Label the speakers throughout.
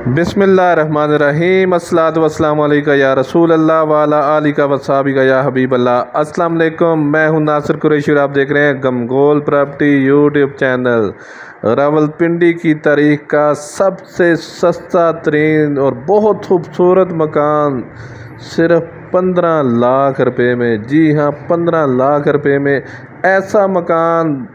Speaker 1: बिस्मिल्लाहिर्रहमानिर्रहीम अस्सलातु वस्सलामु अलैका या रसूल अल्लाह वाला आलिका वसाबिका या हबीब अल्लाह। अस्सलाम वालेकुम, मैं हूं नासिर कुरैशी और आप देख रहे हैं गमगोल प्रॉपर्टी यूट्यूब चैनल। रावलपिंडी की तारीख का सबसे सस्ता तरीन और बहुत खूबसूरत मकान सिर्फ 15 लाख रुपए में। जी हाँ, 15 लाख रुपए में ऐसा मकान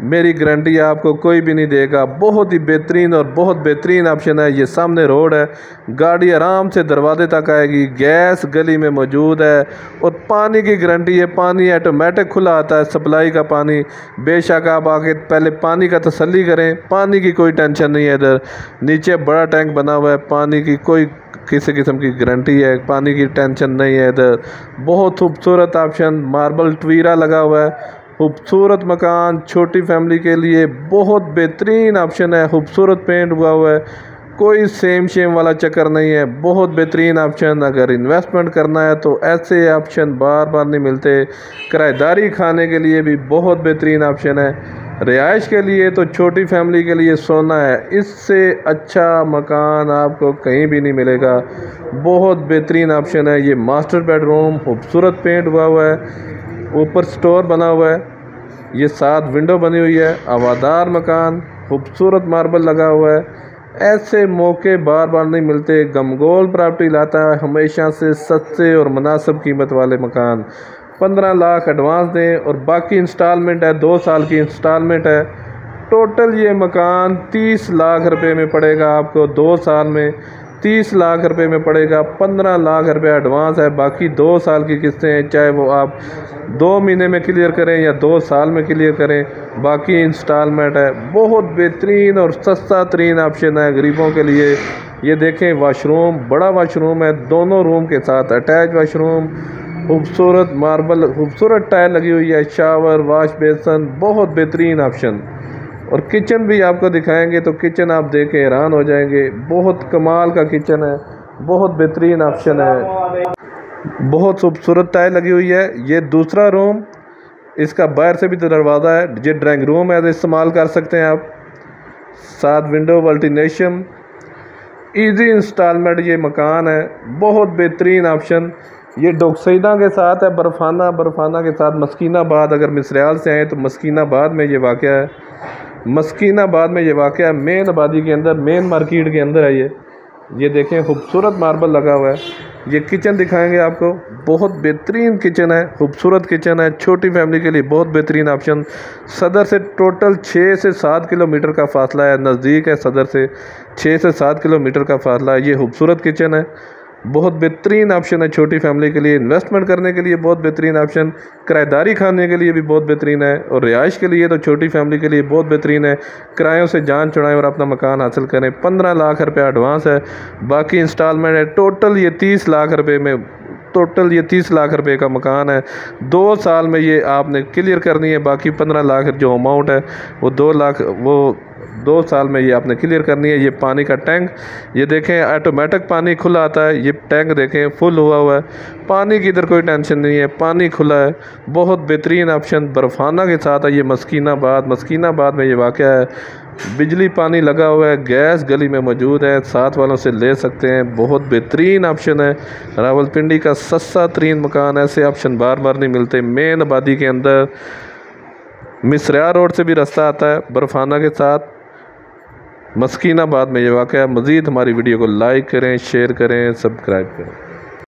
Speaker 1: मेरी गारंटी आपको कोई भी नहीं देगा। बहुत ही बेहतरीन और बहुत बेहतरीन ऑप्शन है। ये सामने रोड है, गाड़ी आराम से दरवाजे तक आएगी। गैस गली में मौजूद है और पानी की गारंटी है। पानी ऑटोमेटिक खुला आता है, सप्लाई का पानी। बेशक आप आके पहले पानी का तसल्ली करें, पानी की कोई टेंशन नहीं है। इधर नीचे बड़ा टैंक बना हुआ है, पानी की कोई किसी किस्म की गारंटी है, पानी की टेंशन नहीं है। इधर बहुत खूबसूरत ऑप्शन, मार्बल ट्वीरा लगा हुआ है। खूबसूरत मकान छोटी फैमिली के लिए बहुत बेहतरीन ऑप्शन है। खूबसूरत पेंट हुआ है, कोई सेम शेम वाला चक्कर नहीं है। बहुत बेहतरीन ऑप्शन। अगर इन्वेस्टमेंट करना है तो ऐसे ऑप्शन बार बार नहीं मिलते। किराएदारी खाने के लिए भी बहुत बेहतरीन ऑप्शन है। रिहाइश के लिए तो छोटी फैमिली के लिए सोना है। इससे अच्छा मकान आपको कहीं भी नहीं मिलेगा। बहुत बेहतरीन ऑप्शन है। ये मास्टर बेडरूम खूबसूरत पेंट हुआ है, ऊपर स्टोर बना हुआ है, ये 7 विंडो बनी हुई है। हवादार मकान, खूबसूरत मार्बल लगा हुआ है। ऐसे मौके बार बार नहीं मिलते। गमगोल प्रॉपर्टी लाता है हमेशा से सस्ते और मुनासिब कीमत वाले मकान। 15 लाख एडवांस दें और बाकी इंस्टॉलमेंट है, 2 साल की इंस्टॉलमेंट है। टोटल ये मकान 30 लाख रुपए में पड़ेगा आपको। 2 साल में 30 लाख रुपए में पड़ेगा। 15 लाख रुपए एडवांस है, बाकी 2 साल की किस्तें हैं। चाहे वो आप 2 महीने में क्लियर करें या 2 साल में क्लियर करें, बाकी इंस्टॉलमेंट है। बहुत बेहतरीन और सस्ता तरीन ऑप्शन है गरीबों के लिए। ये देखें, वाशरूम, बड़ा वाशरूम है, दोनों रूम के साथ अटैच वाशरूम। खूबसूरत मार्बल, खूबसूरत टाइल लगी हुई है, शावर, वाश बेसन, बहुत बेहतरीन ऑप्शन। और किचन भी आपको दिखाएंगे तो किचन आप देख के हैरान हो जाएंगे। बहुत कमाल का किचन है, बहुत बेहतरीन ऑप्शन है। बहुत खूबसूरत टाइल लगी हुई है। ये दूसरा रूम, इसका बाहर से भी दरवाज़ा है। ये ड्राइंग रूम है, इस्तेमाल कर सकते हैं आप। 7 विंडो अल्टरनेशन, इजी इंस्टॉलमेंट ये मकान है। बहुत बेहतरीन ऑप्शन। ये डोकसईदा के साथ है, बर्फाना के साथ मस्कीनाबाद। अगर मिसरियाल से आए तो मस्कीनाबाद में ये वाक़या है। मस्कीनाबाद में ये वाक़या है, मेन आबादी के अंदर, मेन मार्केट के अंदर है ये देखें, खूबसूरत मार्बल लगा हुआ है। ये किचन दिखाएंगे आपको, बहुत बेहतरीन किचन है, खूबसूरत किचन है। छोटी फैमिली के लिए बहुत बेहतरीन ऑप्शन। सदर से टोटल 6 से 7 किलोमीटर का फासला है, नज़दीक है सदर से। 6 से 7 किलोमीटर का फासला है। ये खूबसूरत किचन है, बहुत बेहतरीन ऑप्शन है छोटी फैमिली के लिए। इन्वेस्टमेंट करने के लिए बहुत बेहतरीन ऑप्शन, किराएदारी खाने के लिए भी बहुत बेहतरीन है, और रिहाइश के लिए तो छोटी फैमिली के लिए बहुत बेहतरीन है। किरायों से जान छुड़ाएं और अपना मकान हासिल करें। 15 लाख रुपये एडवांस है, बाकी इंस्टॉलमेंट है। टोटल ये 30 लाख रुपये में, टोटल ये 30 लाख रुपए का मकान है। 2 साल में ये आपने क्लियर करनी है। बाकी 15 लाख जो अमाउंट है वो 2 लाख, वो 2 साल में ये आपने क्लियर करनी है। ये पानी का टैंक, ये देखें, ऑटोमेटिक पानी खुला आता है। ये टैंक देखें, फुल हुआ है, पानी की इधर कोई टेंशन नहीं है, पानी खुला है। बहुत बेहतरीन ऑप्शन, बर्फाना के साथ है। ये मस्कीनाबाद में ये वाक़या है। बिजली पानी लगा हुआ है, गैस गली में मौजूद है, साथ वालों से ले सकते हैं। बहुत बेहतरीन ऑप्शन है। रावलपिंडी का सस्ता तरीन मकान, ऐसे ऑप्शन बार बार नहीं मिलते। मेन आबादी के अंदर, मिसरिया रोड से भी रास्ता आता है, बर्फाना के साथ मस्कीनाबाद में ये वाक़या है। मज़ीद हमारी वीडियो को लाइक करें, शेयर करें, सब्सक्राइब करें।